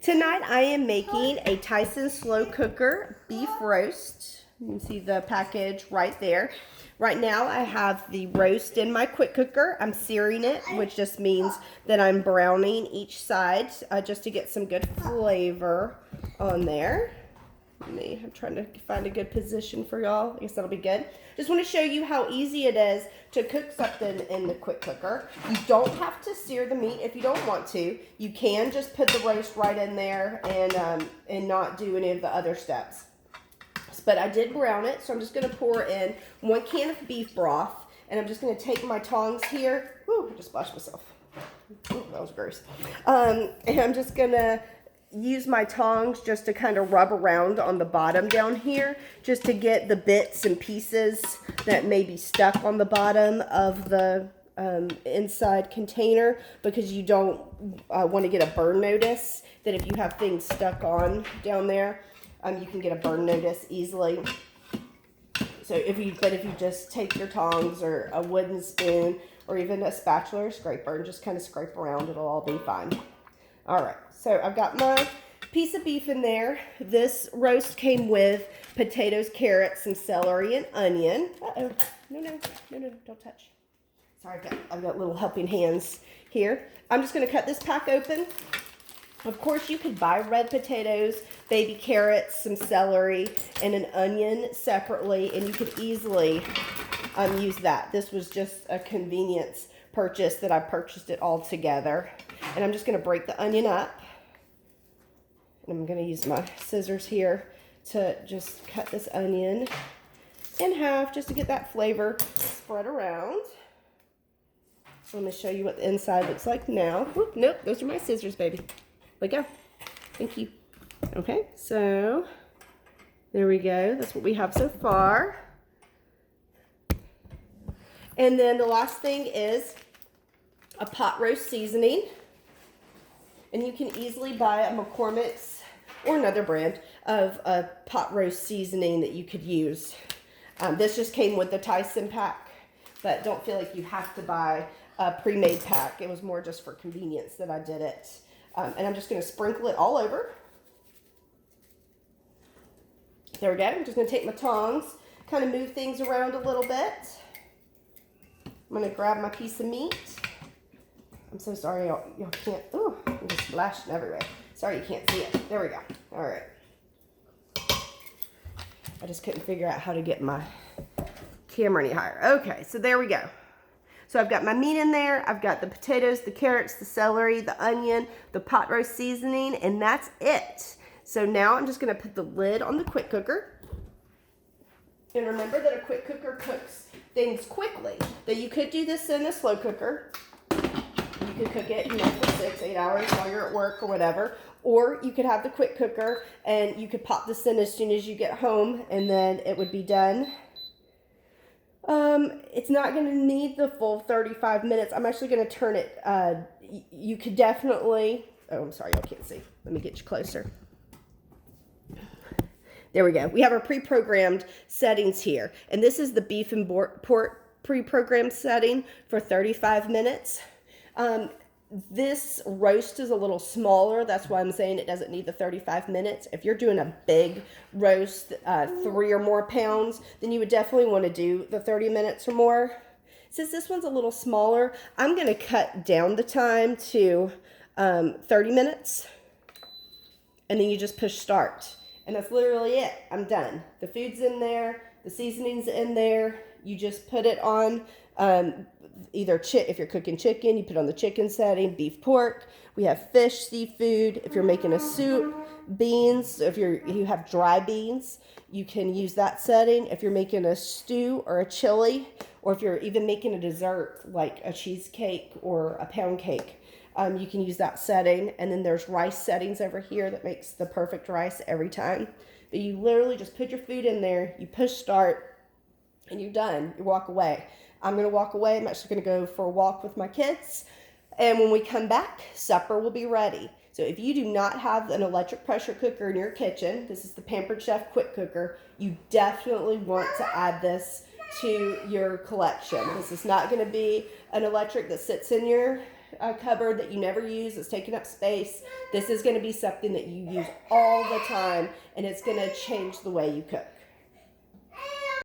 Tonight I am making a Tyson slow cooker beef roast. You can see the package right there. Right now I have the roast in my quick cooker. I'm searing it, which just means that I'm browning each side just to get some good flavor on there. I'm trying to find a good position for y'all. I guess that'll be good. Just want to show you how easy it is to cook something in the quick cooker. You don't have to sear the meat if you don't want to. You can just put the roast right in there and not do any of the other steps. But I did brown it, so I'm just going to pour in 1 can of beef broth, and I'm just going to take my tongs here. Whew, I just splashed myself. Ooh, that was gross. And I'm just going to use my tongs just to kind of rub around on the bottom down here, just to get the bits and pieces that may be stuck on the bottom of the inside container, because you don't want to get a burn notice. That if you have things stuck on down there, you can get a burn notice easily. So if you just take your tongs or a wooden spoon or even a spatula or scraper and just kind of scrape around, it'll all be fine. All right, so I've got my piece of beef in there. This roast came with potatoes, carrots, some celery, and onion. Uh-oh, no, don't touch. Sorry, I've got little helping hands here. I'm just gonna cut this pack open. Of course, you could buy red potatoes, baby carrots, some celery, and an onion separately, and you could easily use that. This was just a convenience purchase that I purchased it all together. And I'm just going to break the onion up. And I'm going to use my scissors here to just cut this onion in half just to get that flavor spread around. So let me show you what the inside looks like now. Whoop, nope, those are my scissors, baby. Let go. Thank you. Okay, so there we go. That's what we have so far. And then the last thing is a pot roast seasoning. And you can easily buy a McCormick's or another brand of a pot roast seasoning that you could use. This just came with the Tyson pack, but don't feel like you have to buy a pre-made pack. It was more just for convenience that I did it. And I'm just going to sprinkle it all over. There we go. I'm just going to take my tongs, kind of move things around a little bit. I'm going to grab my piece of meat. I'm so sorry y'all can't. Ooh, I'm just splashing everywhere. Sorry you can't see it. There we go. All right. I just couldn't figure out how to get my camera any higher. Okay, so there we go. So I've got my meat in there. I've got the potatoes, the carrots, the celery, the onion, the pot roast seasoning, and that's it. So now I'm just going to put the lid on the quick cooker. And remember that a quick cooker cooks things quickly. That you could do this in a slow cooker. You could cook it, for 6-8 hours while you're at work or whatever. Or you could have the quick cooker and you could pop this in as soon as you get home and then it would be done. It's not going to need the full 35 minutes. I'm actually going to turn it. You could definitely. Oh, I'm sorry, y'all can't see. Let me get you closer. There we go. We have our pre-programmed settings here. And this is the beef and pork pre-programmed setting for 35 minutes. This roast is a little smaller. That's why I'm saying it doesn't need the 35 minutes. If you're doing a big roast, 3 or more pounds, then you would definitely want to do the 30 minutes or more. Since this one's a little smaller, I'm going to cut down the time to 30 minutes. And then you just push start. And that's literally it. I'm done. The food's in there. The seasoning's in there. You just put it on either if you're cooking chicken, you put on the chicken setting, beef, pork. We have fish, seafood. If you're making a soup, beans. If you have dry beans, you can use that setting. If you're making a stew or a chili, or if you're even making a dessert like a cheesecake or a pound cake, you can use that setting. And then there's rice settings over here that makes the perfect rice every time. But you literally just put your food in there, you push start, and you're done. You walk away. I'm going to walk away. I'm actually going to go for a walk with my kids. And when we come back, supper will be ready. So if you do not have an electric pressure cooker in your kitchen, this is the Pampered Chef Quick Cooker, you definitely want to add this to your collection. This is not going to be an electric that sits in your cupboard that you never use, it's taking up space. This is going to be something that you use all the time, and it's going to change the way you cook.